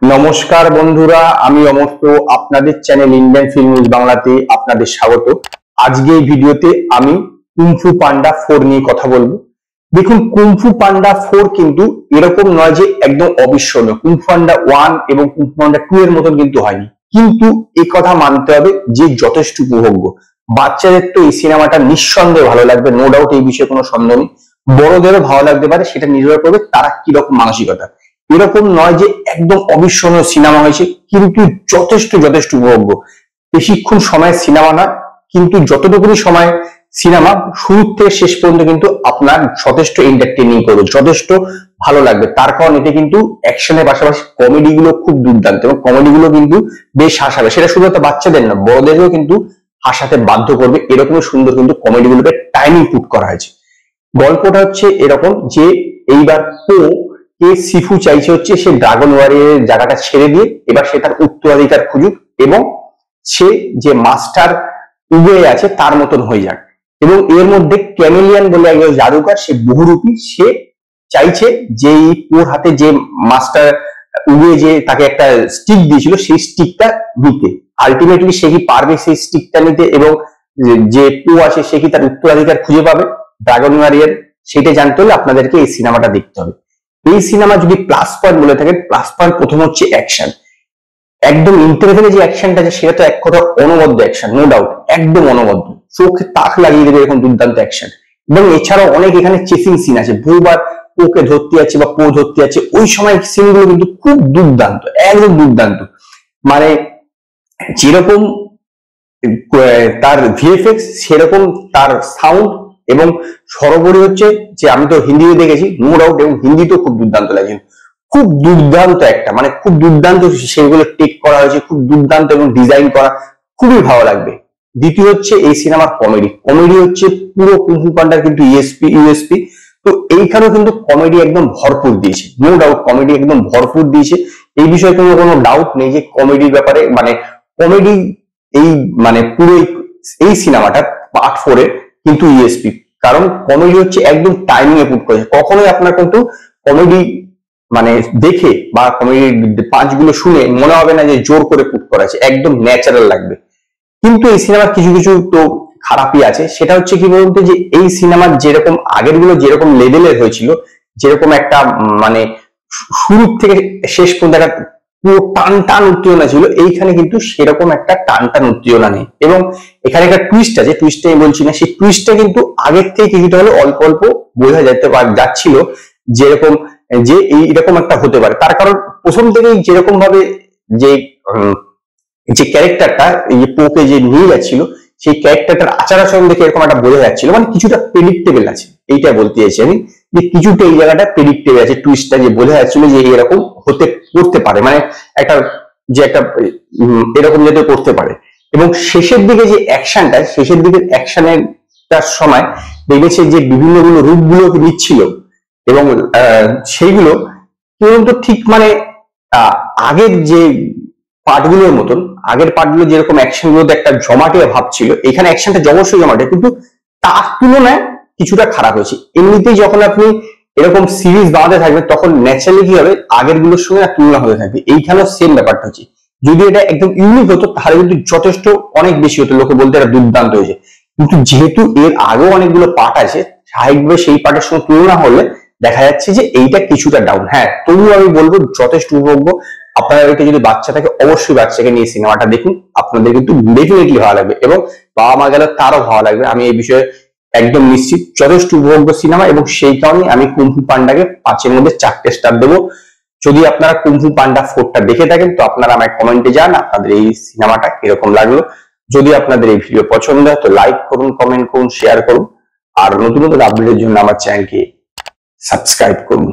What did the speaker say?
নমস্কার বন্ধুরা, আমি অমর্ত্য আপনাদের চ্যানেল ইন্ডিয়ান ফিল্ম নিউজ বাংলাতে আপনাদের স্বাগত। আজকে এই ভিডিওতে আমি কুংফু পান্ডা 4 নিয়ে কথা বলবো। দেখুন, কুংফু পান্ডা 4 কিন্তু এরকম নয় যে একদম অবিস্মরণীয়। কুংফু পান্ডা 1 এবং কুংফু পান্ডা 2 এর মতন কিন্তু হয়নি, কিন্তু এই কথা মানতে হবে যে যথেষ্ট উপভোগ্য। বাচ্চাদের তো এই সিনেমাটা নিঃসন্দেহে ভালো লাগবে, নো ডাউট, এই বিষয়ে কোনো সন্দেহ নেই। বড়দেরও ভালো লাগতে পারে, সেটা নির্ভর করবে তারা কিরকম মানসিকতা। এরকম নয় যে একদম অবিস্মরণীয় সিনেমা হয়েছে, কিন্তু যথেষ্ট উপভোগ্য। বেশিক্ষণ সময়ের সিনেমা না, কিন্তু যতটুকুনি সময় সিনেমা শুরু থেকে শেষ পর্যন্ত কিন্তু আপনার যথেষ্ট এন্টারটেইনিং করবে, যথেষ্ট ভালো লাগবে। তার কারণ এতে কিন্তু অ্যাকশনের পাশাপাশি কমেডি গুলো খুব দুর্দান্ত, এবং কমেডি গুলো কিন্তু বেশ হাসাবে। সেটা শুধুমাত্র বাচ্চাদের না, বড়দেরও কিন্তু হাসাতে বাধ্য করবে। এরকমই সুন্দর কিন্তু কমেডি গুলোকে টাইমিং পুট করা হয়েছে। গল্পটা হচ্ছে এরকম যে এইবার কে সিফু চাইছে হচ্ছে সে ড্রাগন ওয়ারিয়ারের জায়গাটা ছেড়ে দিয়ে এবার সে তার উত্তরাধিকার খুঁজুক, এবং সে যে মাস্টার উবে আছে তার মতন হয়ে যাক। এবং এর মধ্যে ক্যামেলিয়ান বলে একজন জাদুকর, সে বহুরূপী, সে চাইছে যে ওর হাতে যে মাস্টার উবে যে তাকে একটা স্টিক দিয়েছিল সেই স্টিকটা নিতে। আলটিমেটলি সে কি পারবে সেই স্টিকটা নিতে, এবং যে আছে সে কি তার উত্তরাধিকার খুঁজে পাবে ড্রাগন ওয়ারিয়ার, সেটা জানতে হলে আপনাদেরকে এই সিনেমাটা দেখতে হবে। এই সিনেমা যদি প্লাস পয়েন্ট বলে থাকেন, প্লাস পয়েন্ট প্রথম হচ্ছে অ্যাকশন। একদম ইন্টারভেলে যে অ্যাকশনটা আছে সেটা তো এক কথা অনবদ্য অ্যাকশন, নো ডাউট, একদম অনবদ্য, চোখে তাক লাগিয়ে দেবে এরকম দুর্দান্ত অ্যাকশন। এবং এছাড়াও অনেক এখানে চেসিং সিন আছে, বহুবার ওকে ধরতে যাচ্ছে বা ধরতে যাচ্ছে, ওই সময় সিনগুলো কিন্তু খুব দুর্দান্ত, একদম দুর্দান্ত। মানে যেরকম তার ভিএফএক্স সেরকম তার সাউন্ড, এবং সর্বোপরি হচ্ছে যে আমি তো হিন্দিতে দেখেছি, নো ডাউট, এবং হিন্দি তো খুব দুর্দান্ত লাগে, খুব দুর্দান্ত একটা, মানে খুব দুর্দান্ত সেগুলো টেক করা হয়েছে, খুব দুর্দান্ত এবং ডিজাইন করা, খুবই ভালো লাগবে। দ্বিতীয় হচ্ছে এই সিনেমার কমেডি। কমেডি হচ্ছে পুরো কুংফু পান্ডার কিন্তু ইউএসপি। তো এইখানেও কিন্তু কমেডি একদম ভরপুর দিয়েছে, নো ডাউট, কমেডি একদম ভরপুর দিয়েছে। এই বিষয়ে কোনো ডাউট নেই যে কমেডির ব্যাপারে, মানে কমেডি এই মানে পুরো এই সিনেমাটার পার্ট 4 এর কিন্তু ইউএসপি। কারণ কমেডি হচ্ছে একদম টাইমিং এ পুট করেছে। কখনোই আপনার কিন্তু কমেডি মানে দেখে বা কমেডি পাঁচগুলো শুনে মনে হবে না যে জোর করে পুট করা আছে, একদম ন্যাচারাল লাগবে। কিন্তু এই সিনেমার কিছু কিছু তো খারাপই আছে। সেটা হচ্ছে কি বলতে, যে এই সিনেমার যেরকম আগের গুলো যেরকম লেভেলের হয়েছিল, যেরকম একটা মানে শুরু থেকে শেষ পর্যন্ত একটা পুরো টান উত্তেজনা ছিল, এইখানে কিন্তু সেরকম একটা টান উত্তেজনা নেই। এবং এখানে একটা টুইস্ট আছে, টুইস্টটা আমি বলছি না, সেই টুইস্টটা কিন্তু আগের থেকে কিছুটা হলে অল্প বোঝা যাচ্ছিল, যেরকম যে এইরকম একটা হতে পারে। তার কারণ প্রথম থেকেই যেরকম ভাবে যে ক্যারেক্টারটা এই পোকে যে নিয়ে যাচ্ছিল, সেই ক্যারেক্টারটার আচার আচরণ দেখে এরকম একটা বোঝা যাচ্ছিল, মানে কিছুটা প্রেডিক্টেবল আছে, এইটা বলতে চাইছি আমি, যে কিছুটা এই জায়গাটা প্রেডিক্টেবল আছে। টুইস্টটা যে বোঝা যাচ্ছিল যে এরকম করতে পারে, মানে একটা যে একটা এরকম যাতে করতে পারে। এবং শেষের দিকে যে অ্যাকশনটা, শেষের দিকে অ্যাকশনের সময় দেখেছে যে বিভিন্ন রূপগুলো নিচ্ছিল, এবং সেইগুলো কিন্তু ঠিক মানে আগের যে পার্টগুলোর মতন, আগের পার্টগুলো যেরকম অ্যাকশন গুলোতে একটা জমাটে ভাব ছিল, এখানে অ্যাকশনটা অবশ্যই জমাটে, কিন্তু তার তুলনায় কিছুটা খারাপ হয়েছে। এমনিতেই যখন আপনি এরকম সিরিজ বানাতে থাকবে, তখন ন্যাচারালি কি হবে, আগের গুলোর সঙ্গে তুলনা হতে থাকবে। এইখানেও সেম ব্যাপারটা হচ্ছে। যদি এটা একদম ইউনিক হতো তাহলে কিন্তু যথেষ্ট অনেক বেশি হতো, লোকে বলতে এটা দুর্দান্ত হয়েছে। কিন্তু যেহেতু এর আগেও অনেকগুলো পার্ট আছে, স্বাভাবিকভাবে সেই পার্টের সঙ্গে তুলনা হলে দেখা যাচ্ছে যে এইটা কিছুটা ডাউন। হ্যাঁ, তবুও আমি বলবো যথেষ্ট উপভোগ্য। আপনাদেরকে যদি বাচ্চা থাকে, অবশ্যই বাচ্চাকে নিয়ে সিনেমাটা দেখুন, আপনাদের কিন্তু ডেফিনেটলি ভালো লাগবে, এবং বাবা মা গেলে তারও ভালো লাগবে, আমি এই বিষয়ে একদম নিশ্চিত। যথেষ্ট উপভোগ্য সিনেমা, এবং সেই কারণে আমি কুংফু পান্ডাকে 5 এর মধ্যে 4টে স্টার দেবো। যদি আপনারা কুংফু পান্ডা 4টা দেখে থাকেন, তো আপনারা আমায় কমেন্টে জানান আপনাদের এই সিনেমাটা কিরকম লাগলো। যদি আপনাদের এই ভিডিও পছন্দ হয় তো লাইক করুন, কমেন্ট করুন, শেয়ার করুন, আর নতুন আপডেটের জন্য আমার চ্যানেলকে সাবস্ক্রাইব করুন।